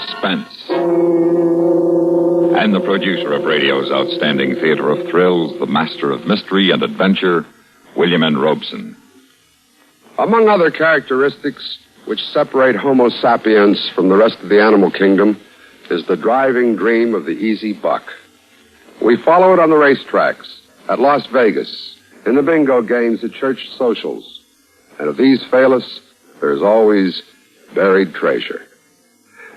Suspense. And the producer of radio's outstanding theater of thrills, the master of mystery and adventure, William N. Robeson. Among other characteristics which separate Homo sapiens from the rest of the animal kingdom is the driving dream of the easy buck. We follow it on the racetracks, at Las Vegas, in the bingo games at church socials. And if these fail us, there's always buried treasure.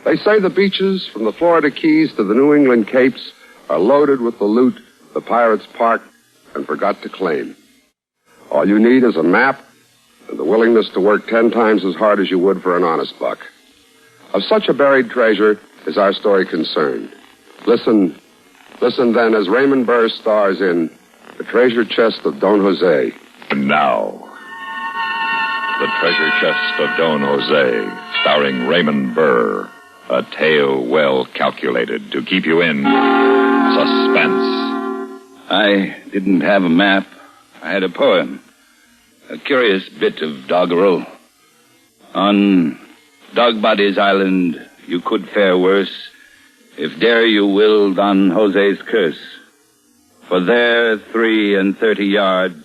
They say the beaches from the Florida Keys to the New England Capes are loaded with the loot the pirates parked and forgot to claim. All you need is a map and the willingness to work 10 times as hard as you would for an honest buck. Of such a buried treasure is our story concerned. Listen then as Raymond Burr stars in The Treasure Chest of Don Jose. And now, The Treasure Chest of Don Jose, starring Raymond Burr. A tale well calculated to keep you in suspense. I didn't have a map. I had a poem. A curious bit of doggerel. On Dogbody's Island, you could fare worse if dare you willed Don Jose's curse. For there, 33 yards,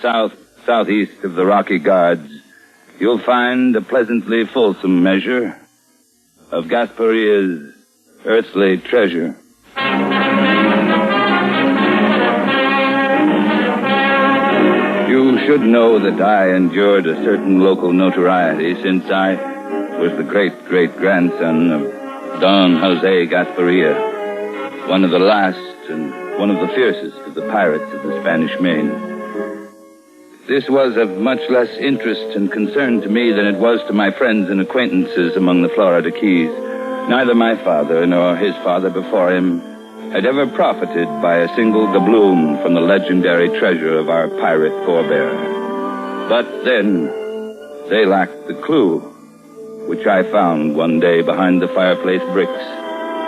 southeast of the Rocky Guards, you'll find a pleasantly fulsome measure of Gasparia's earthly treasure. You should know that I endured a certain local notoriety since I was the great-great-grandson of Don Jose Gasparia, one of the last and one of the fiercest of the pirates of the Spanish Main. This was of much less interest and concern to me than it was to my friends and acquaintances among the Florida Keys. Neither my father nor his father before him had ever profited by a single doubloon from the legendary treasure of our pirate forebear. But then, they lacked the clue, which I found one day behind the fireplace bricks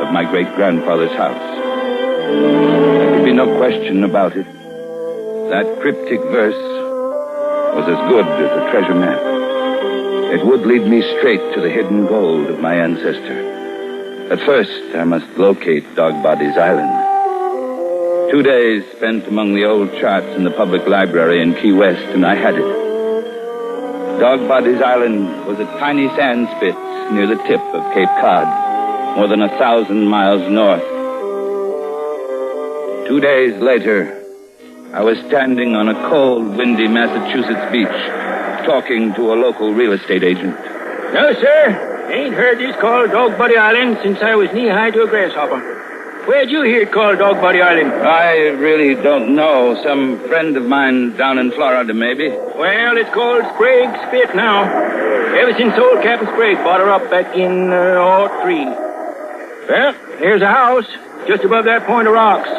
of my great-grandfather's house. There could be no question about it. That cryptic verse was as good as a treasure map. It would lead me straight to the hidden gold of my ancestor. At first, I must locate Dogbody's Island. 2 days spent among the old charts in the public library in Key West, and I had it. Dogbody's Island was a tiny sand spit near the tip of Cape Cod, more than 1,000 miles north. 2 days later, I was standing on a cold, windy Massachusetts beach, talking to a local real estate agent. No, sir. Ain't heard this called Dogbody Island since I was knee-high to a grasshopper. Where'd you hear it called Dogbody Island? I really don't know. Some friend of mine down in Florida, maybe. Well, it's called Sprague's Spit now. Ever since old Captain Sprague bought her up back in 03. Well, here's a house just above that point of rocks.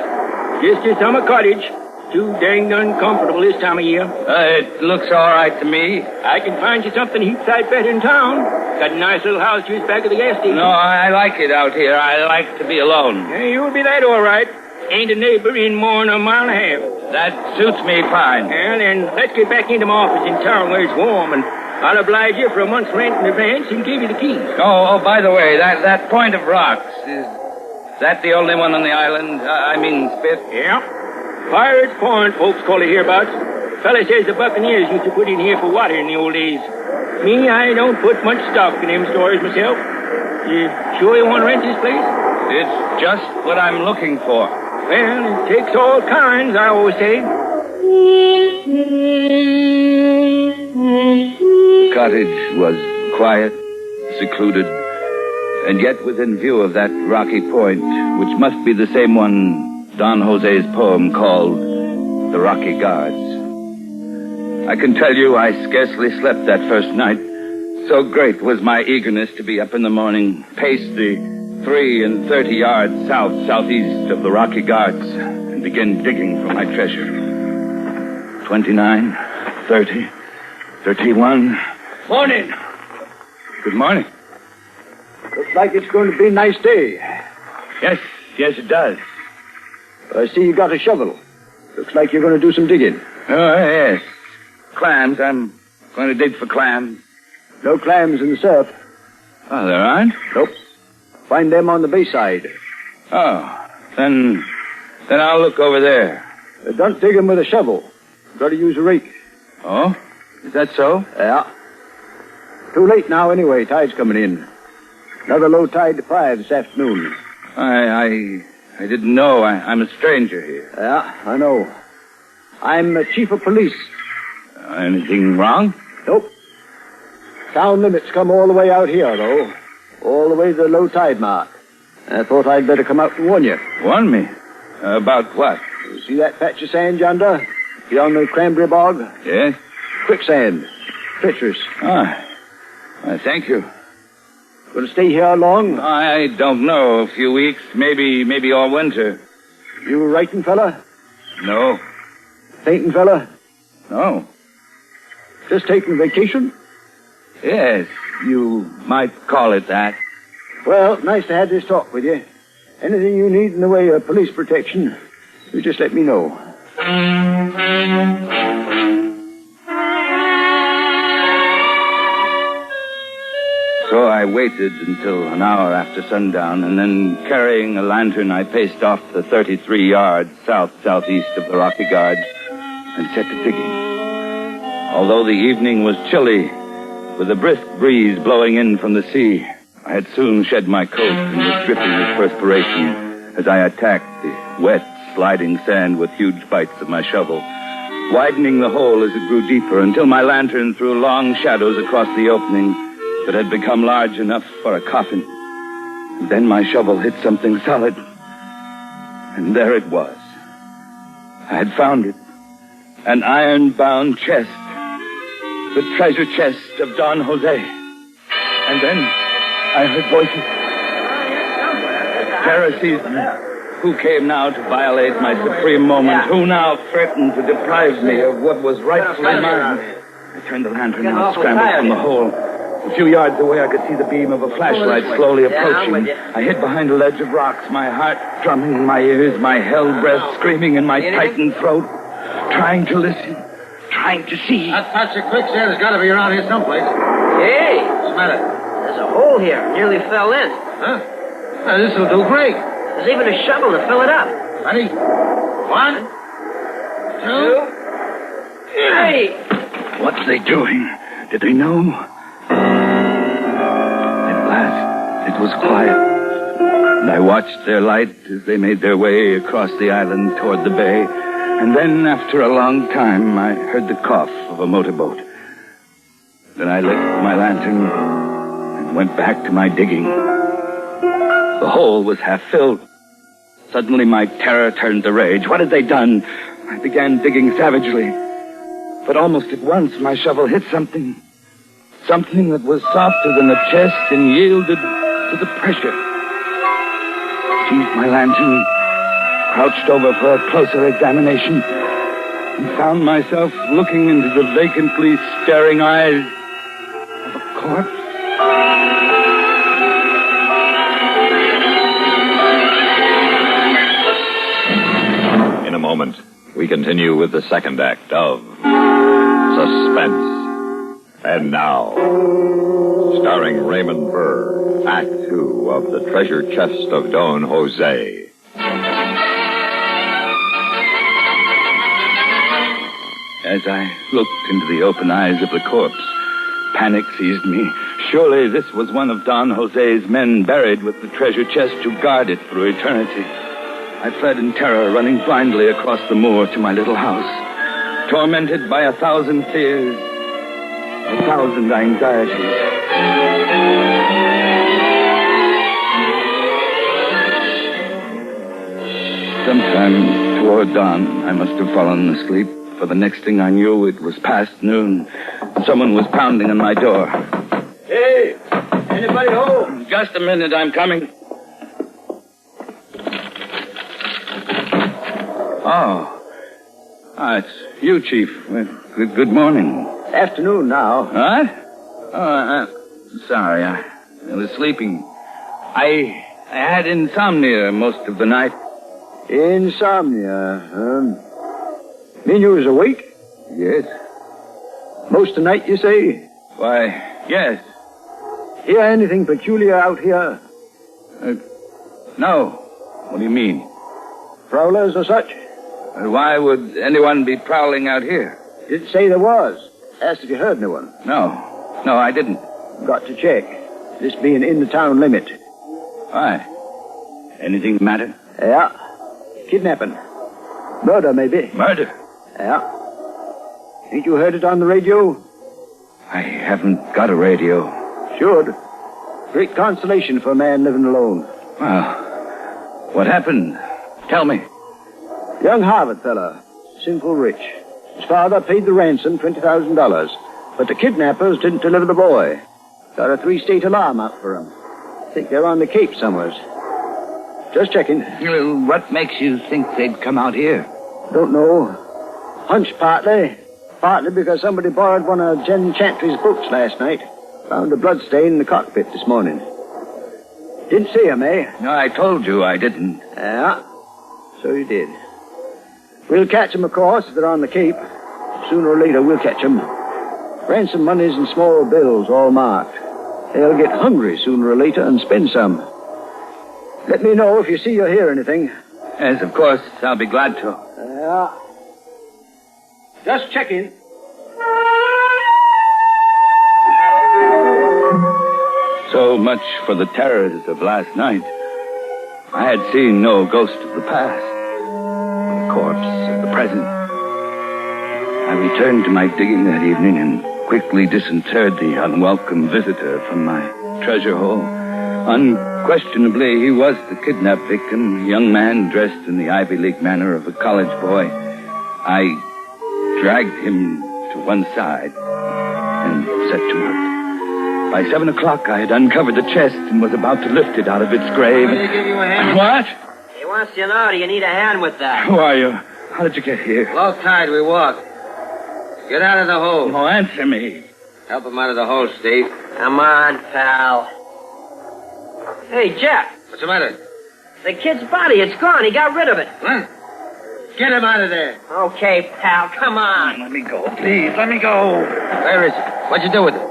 Just a summer cottage. Too dang uncomfortable this time of year. It looks all right to me. I can find you something heap sight better in town. Got a nice little house just back of the gas station. No, I like it out here. I like to be alone. Yeah, you'll be that all right. Ain't a neighbor in more than a mile and a half. That suits me fine. Well, then let's get back into my office in town where it's warm, and I'll oblige you for a month's rent in advance and give you the keys. Oh, by the way, that point of rocks, is that the only one on the island? I mean, Spit? Yeah. Pirate's Point, folks call it hereabouts. Fella says the Buccaneers used to put in here for water in the old days. Me, I don't put much stock in them stories myself. You sure you want to rent this place? It's just what I'm looking for. Well, it takes all kinds, I always say. The cottage was quiet, secluded, and yet within view of that rocky point, which must be the same one Don Jose's poem called The Rocky Guards. I can tell you I scarcely slept that first night. So great was my eagerness to be up in the morning, pace the 33 yards southeast of the Rocky Guards, and begin digging for my treasure. 29, 30, 31. Morning. Good morning. Looks like it's going to be a nice day. Yes, it does. I see you got a shovel. Looks like you're going to do some digging. Oh, yes. Clams. I'm going to dig for clams. No clams in the surf. Oh, there aren't? Nope. Find them on the bayside. Oh, then I'll look over there. Don't dig them with a shovel. Got to use a rake. Oh? Is that so? Yeah. Too late now anyway. Tide's coming in. Another low tide to 5 this afternoon. I didn't know. I'm a stranger here. Yeah, I know. I'm chief of police. Anything wrong? Nope. Town limits come all the way out here, though. All the way to the low tide mark. I thought I'd better come out and warn you. Warn me? About what? You see that patch of sand yonder? Beyond the cranberry bog? Yes? Quicksand. Treacherous. Thank you. Going to stay here long? I don't know. A few weeks, maybe all winter. You a writing fella? No. Painting fella? No. Just taking vacation? Yes, you might call it that. Well, nice to have this talk with you. Anything you need in the way of police protection, you just let me know. So I waited until an hour after sundown, and then, carrying a lantern, I paced off the 33 yards southeast of the Rocky Guards and set to digging. Although the evening was chilly, with a brisk breeze blowing in from the sea, I had soon shed my coat and was dripping with perspiration as I attacked the wet, sliding sand with huge bites of my shovel, widening the hole as it grew deeper until my lantern threw long shadows across the opening that had become large enough for a coffin. And then my shovel hit something solid, and there it was. I had found it. An iron-bound chest. The treasure chest of Don Jose. And then I heard voices. Terror seized me. Who came now to violate my supreme moment? Who now threatened to deprive me of what was rightfully mine? I turned the lantern and scrambled from the hole. A few yards away, I could see the beam of a flashlight slowly approaching. I hid behind a ledge of rocks, my heart drumming in my ears, my hell breath screaming in my tightened throat, trying to listen, trying to see. That patch of quicksand has got to be around here someplace. Hey! What's the matter? There's a hole here. Nearly fell in. Huh? This will do great. There's even a shovel to fill it up. Ready? 1, 2. Hey! What's they doing? Did they know? At last, it was quiet, and I watched their light as they made their way across the island toward the bay. And then, after a long time, I heard the cough of a motorboat. Then I lit my lantern and went back to my digging. The hole was half filled. Suddenly, my terror turned to rage. What had they done? I began digging savagely. But almost at once, my shovel hit something. Something that was softer than the chest and yielded to the pressure. Seized my lantern, crouched over for a closer examination, and found myself looking into the vacantly staring eyes of a corpse. In a moment, we continue with the second act of Suspense. And now, starring Raymond Burr, Act 2 of The Treasure Chest of Don Jose. As I looked into the open eyes of the corpse, panic seized me. Surely this was one of Don Jose's men buried with the treasure chest to guard it through eternity. I fled in terror, running blindly across the moor to my little house, tormented by 1,000 fears, 1,000 anxieties. Sometime toward dawn, I must have fallen asleep, for the next thing I knew, it was past noon. Someone was pounding on my door. Hey! Anybody home? Just a minute, I'm coming. It's you, Chief. Good morning. Afternoon now. What? Sorry, I was sleeping. I had insomnia most of the night. Insomnia, Mean you was awake? Yes. Most of the night, you say? Why, yes. Hear anything peculiar out here? No. What do you mean? Prowlers or such? Why would anyone be prowling out here? Didn't say there was. Asked if you heard anyone. No. No, I didn't. Got to check. This being in the town limit. Why? Anything the matter? Yeah. Kidnapping. Murder, maybe. Murder? Yeah. Ain't you heard it on the radio? I haven't got a radio. Should. Great consolation for a man living alone. Well, what happened? Tell me. Young Harvard fella. Sinful rich. His father paid the ransom, $20,000. But the kidnappers didn't deliver the boy. Got a 3-state alarm out for him. Think they're on the Cape somewheres. Just checking. Well, what makes you think they'd come out here? Don't know. Hunch partly. Partly because somebody borrowed one of Jen Chantry's books last night. Found a bloodstain in the cockpit this morning. Didn't see him, eh? No, I told you I didn't. Yeah. So you did. We'll catch them, of course, if they're on the Cape. Sooner or later, we'll catch them. Ransom money's in small bills, all marked. They'll get hungry sooner or later and spend some. Let me know if you see or hear anything. Yes, of course. I'll be glad to. Yeah. Just checking. So much for the terrors of last night. I had seen no ghost of the past, the corpse of the present. I returned to my digging that evening and quickly disinterred the unwelcome visitor from my treasure hole. Unquestionably, he was the kidnapped victim, a young man dressed in the Ivy League manner of a college boy. I dragged him to one side and set to work. By 7 o'clock, I had uncovered the chest and was about to lift it out of its grave. Will he give you a hand? What? He wants to know, do you need a hand with that? Who are you? How did you get here? Low tide, we walk. Get out of the hole. Oh, answer me. Help him out of the hole, Steve. Come on, pal. Hey, Jeff. What's the matter? The kid's body, it's gone. He got rid of it. What? Get him out of there. Okay, pal, come on. Let me go, please. Let me go. Where is he? What'd you do with him?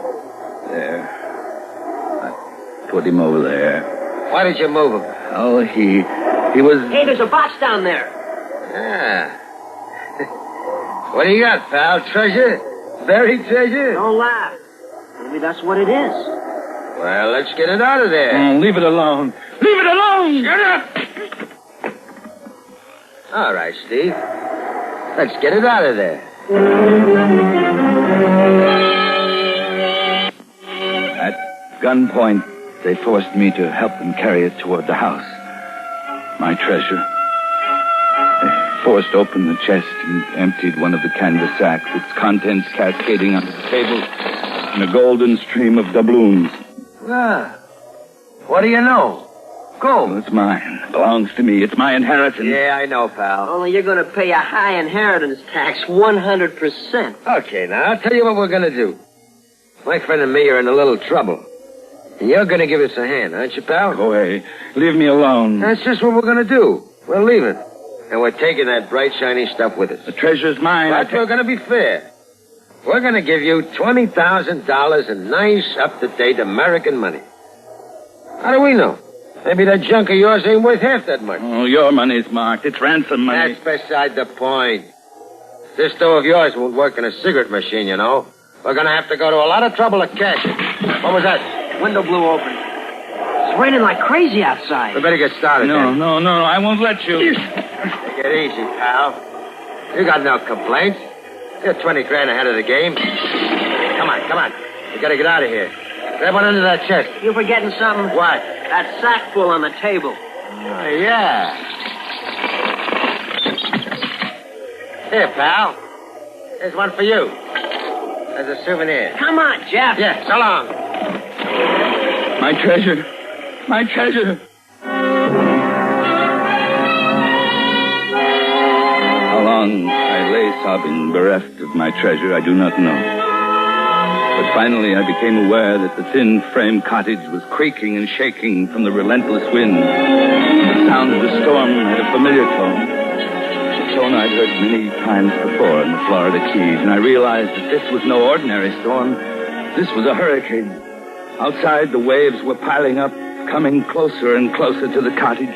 There. I put him over there. Why did you move him? Oh, he was... Hey, there's a box down there. Ah. What do you got, pal? Treasure? Buried treasure? Don't laugh. Maybe that's what it is. Well, let's get it out of there. Oh, leave it alone. Leave it alone! Shut up! All right, Steve. Let's get it out of there. At gunpoint, they forced me to help them carry it toward the house. My treasure. They forced open the chest and emptied one of the canvas sacks, its contents cascading onto the table in a golden stream of doubloons. Ah. What do you know? Gold. It's mine. It belongs to me. It's my inheritance. Yeah, I know, pal. Only you're going to pay a high inheritance tax, 100%. Okay, now, I'll tell you what we're going to do. My friend and me are in a little trouble. And you're going to give us a hand, aren't you, pal? Go away. Leave me alone. That's just what we're going to do. We're leaving. And we're taking that bright, shiny stuff with us. The treasure's mine. But we're going to be fair. We're going to give you $20,000 in nice, up-to-date American money. How do we know? Maybe that junk of yours ain't worth half that much. Oh, your money's marked. It's ransom money. That's beside the point. This dough of yours won't work in a cigarette machine, you know. We're going to have to go to a lot of trouble to cash it. What was that? Window blew open. It's raining like crazy outside. We better get started, then. No, I won't let you. Take it easy, pal. You got no complaints. You're 20 grand ahead of the game. Come on. We got to get out of here. Grab one under that chest. You forgetting something? What? That sack full on the table. Oh, yeah. Here, pal. Here's one for you. As a souvenir. Come on, Jeff. Yeah, so long. My treasure. My treasure. How long I lay sobbing, bereft of my treasure, I do not know. But finally, I became aware that the thin frame cottage was creaking and shaking from the relentless wind. The sound of the storm had a familiar tone. A tone I'd heard many times before in the Florida Keys, and I realized that this was no ordinary storm. This was a hurricane. Outside, the waves were piling up, coming closer and closer to the cottage.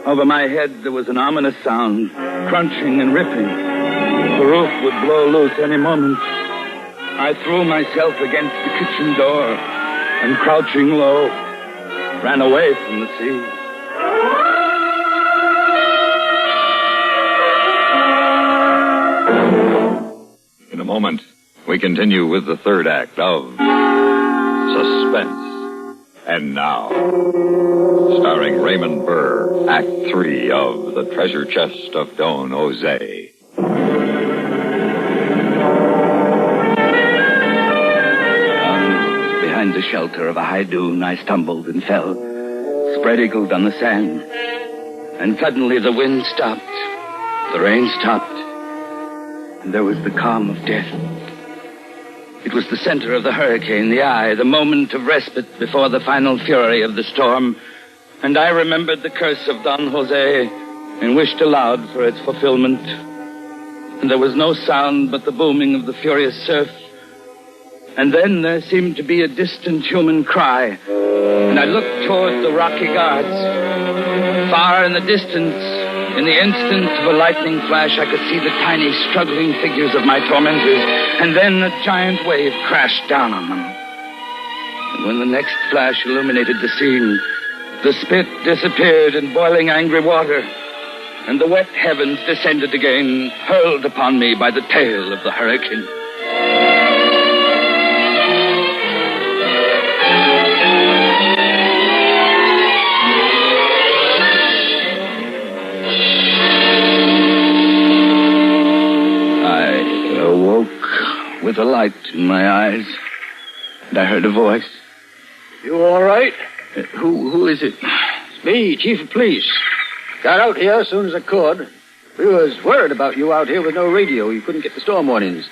Over my head, there was an ominous sound, crunching and ripping. The roof would blow loose any moment. I threw myself against the kitchen door and, crouching low, ran away from the sea. In a moment, we continue with the third act of Suspense. And now, starring Raymond Burr, Act 3 of The Treasure Chest of Don Jose. Behind the shelter of a high dune, I stumbled and fell, spread-eagled on the sand. And suddenly the wind stopped, the rain stopped, and there was the calm of death. It was the center of the hurricane, the eye, the moment of respite before the final fury of the storm. And I remembered the curse of Don Jose and wished aloud for its fulfillment. And there was no sound but the booming of the furious surf. And then there seemed to be a distant human cry. And I looked toward the rocky guards. Far in the distance, in the instant of a lightning flash, I could see the tiny, struggling figures of my tormentors, and then a giant wave crashed down on them. And when the next flash illuminated the scene, the spit disappeared in boiling angry water, and the wet heavens descended again, hurled upon me by the tail of the hurricane. With a light in my eyes, and I heard a voice. You all right? Who is it? It's me, Chief of Police. Got out here as soon as I could. We was worried about you out here with no radio. You couldn't get the storm warnings.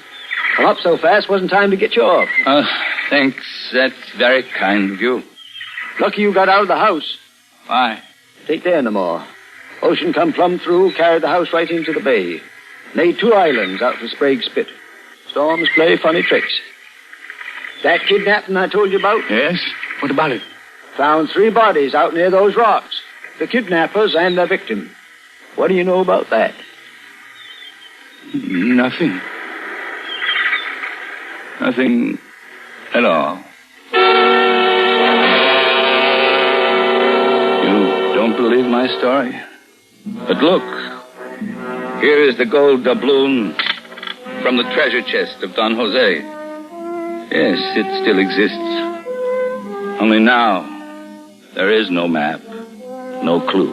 Come up so fast, wasn't time to get you off. Thanks. That's very kind of you. Lucky you got out of the house. Why? Take there no more. Ocean come plumb through, carried the house right into the bay. Made 2 islands out for Sprague Spit. Storms play funny tricks. That kidnapping I told you about? Yes? What about it? Found 3 bodies out near those rocks. The kidnappers and their victim. What do you know about that? Nothing. Nothing at all. You don't believe my story? But look. Here is the gold doubloon from the treasure chest of Don Jose. Yes, it still exists. Only now, there is no map, no clue.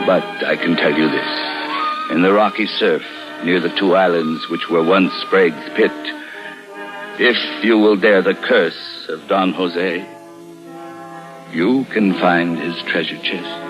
But I can tell you this. In the rocky surf, near the 2 islands which were once Sprague's Pit, if you will dare the curse of Don Jose, you can find his treasure chest.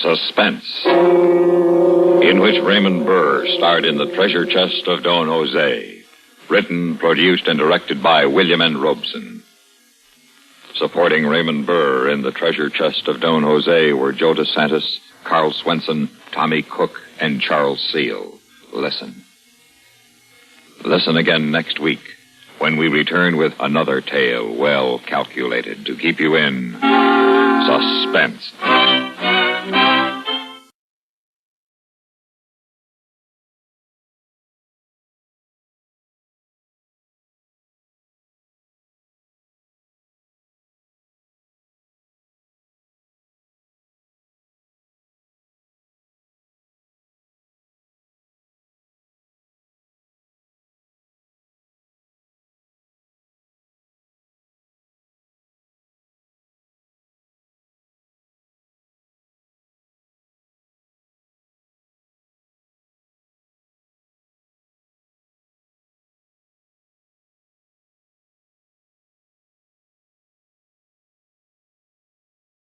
Suspense, in which Raymond Burr starred in The Treasure Chest of Don Jose, written, produced, and directed by William N. Robeson. Supporting Raymond Burr in The Treasure Chest of Don Jose were Joe DeSantis, Carl Swenson, Tommy Cook, and Charles Seal. Listen. Listen again next week when we return with another tale well calculated to keep you in suspense.